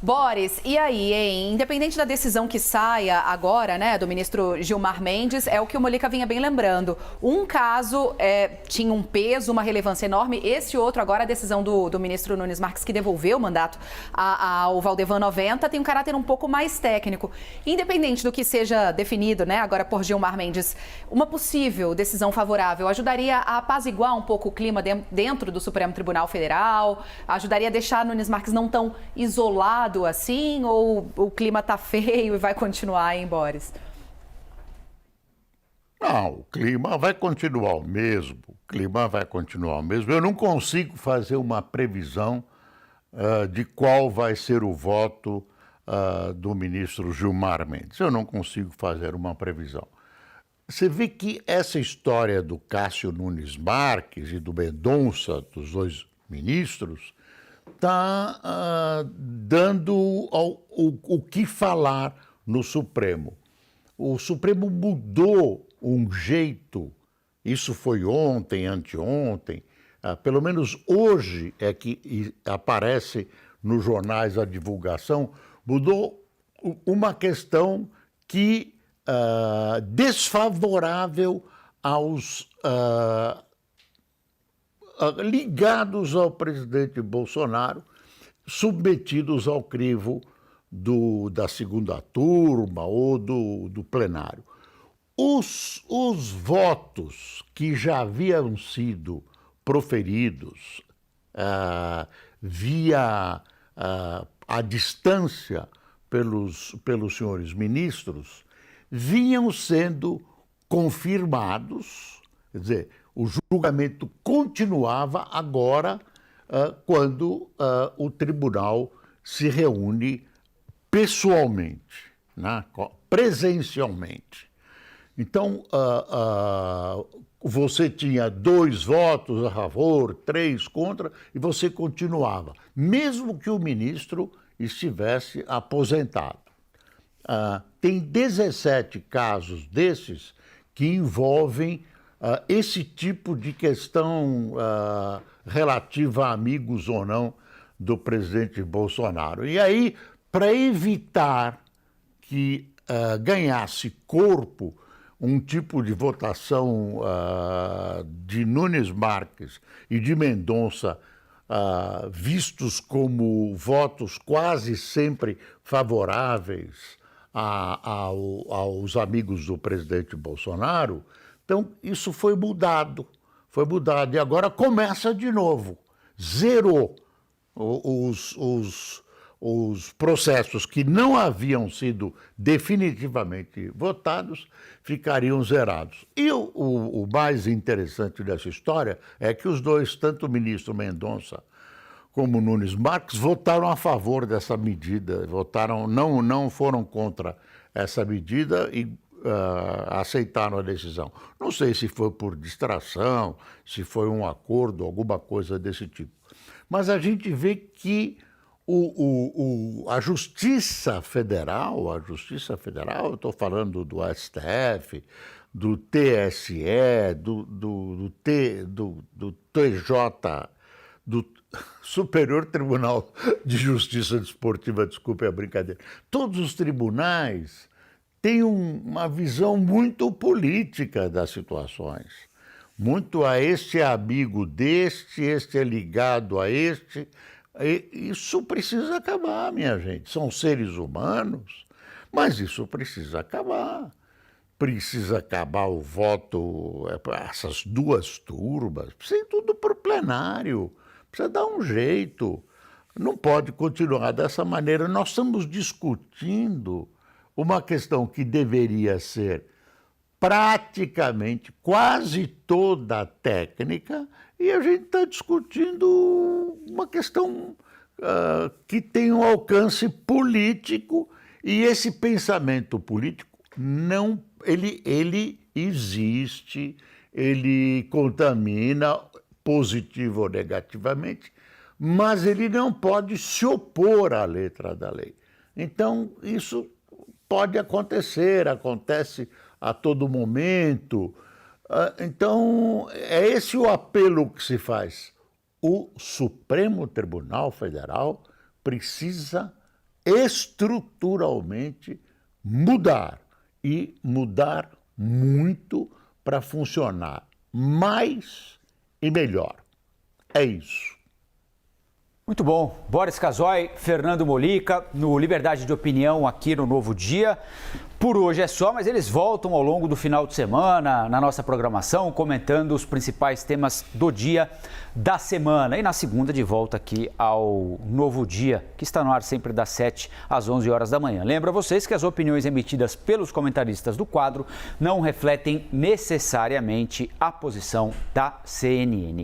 Boris, e aí, hein? Independente da decisão que saia agora, né, do ministro Gilmar Mendes, é o que o Molica vinha bem lembrando. Um caso tinha um peso, uma relevância enorme, esse outro, agora a decisão do ministro Nunes Marques, que devolveu o mandato ao Valdevan 90, tem um caráter um pouco mais técnico. Independente do que seja definido, né, agora por Gilmar Mendes, uma possível decisão favorável ajudaria a apaziguar um pouco o clima dentro do Supremo Tribunal Federal? Ajudaria a deixar Nunes Marques não tão isolado assim, ou o clima tá feio e vai continuar, hein, Boris? Não, o clima vai continuar o mesmo. O clima vai continuar o mesmo. Eu não consigo fazer uma previsão de qual vai ser o voto do ministro Gilmar Mendes. Eu não consigo fazer uma previsão. Você vê que essa história do Cássio Nunes Marques e do Mendonça, dos dois ministros, está dando o que falar no Supremo. O Supremo mudou um jeito, isso foi ontem, anteontem, pelo menos hoje é que aparece nos jornais a divulgação, mudou uma questão que desfavorável aos ligados ao presidente Bolsonaro, submetidos ao crivo da segunda turma ou do plenário. Os votos que já haviam sido proferidos via a distância pelos senhores ministros vinham sendo confirmados, quer dizer, o julgamento continuava agora quando o tribunal se reúne pessoalmente, né, presencialmente. Então, você tinha 2 votos a favor, 3 contra, e você continuava, mesmo que o ministro estivesse aposentado. Tem 17 casos desses que envolvem esse tipo de questão relativa a amigos ou não do presidente Bolsonaro. E aí, para evitar que ganhasse corpo um tipo de votação de Nunes Marques e de Mendonça vistos como votos quase sempre favoráveis aos amigos do presidente Bolsonaro, então isso foi mudado, e agora começa de novo, zerou os processos que não haviam sido definitivamente votados, ficariam zerados. E o mais interessante dessa história é que os dois, tanto o ministro Mendonça como Nunes Marques, votaram a favor dessa medida, não foram contra essa medida e aceitaram a decisão. Não sei se foi por distração, se foi um acordo, alguma coisa desse tipo. Mas a gente vê que a Justiça Federal, eu estou falando do STF, do TSE, do TJ, do Superior Tribunal de Justiça Desportiva, desculpe a brincadeira, todos os tribunais têm uma visão muito política das situações. Muito a este é amigo deste, este é ligado a este. Isso precisa acabar, minha gente. São seres humanos, mas isso precisa acabar. Precisa acabar o voto, essas 2 turmas, precisa ir tudo para o plenário, precisa dar um jeito. Não pode continuar dessa maneira. Nós estamos discutindo uma questão que deveria ser praticamente quase toda técnica, e a gente está discutindo uma questão que tem um alcance político, e esse pensamento político ele existe, ele contamina positivo ou negativamente, mas ele não pode se opor à letra da lei. Então, isso pode acontecer, acontece a todo momento. Então, é esse o apelo que se faz. O Supremo Tribunal Federal precisa estruturalmente mudar e mudar muito para funcionar mais e melhor. É isso. Muito bom. Boris Casoy, Fernando Molica, no Liberdade de Opinião aqui no Novo Dia. Por hoje é só, mas eles voltam ao longo do final de semana na nossa programação, comentando os principais temas do dia, da semana. E na segunda, de volta aqui ao Novo Dia, que está no ar sempre das 7 às 11 horas da manhã. Lembro a vocês que as opiniões emitidas pelos comentaristas do quadro não refletem necessariamente a posição da CNN.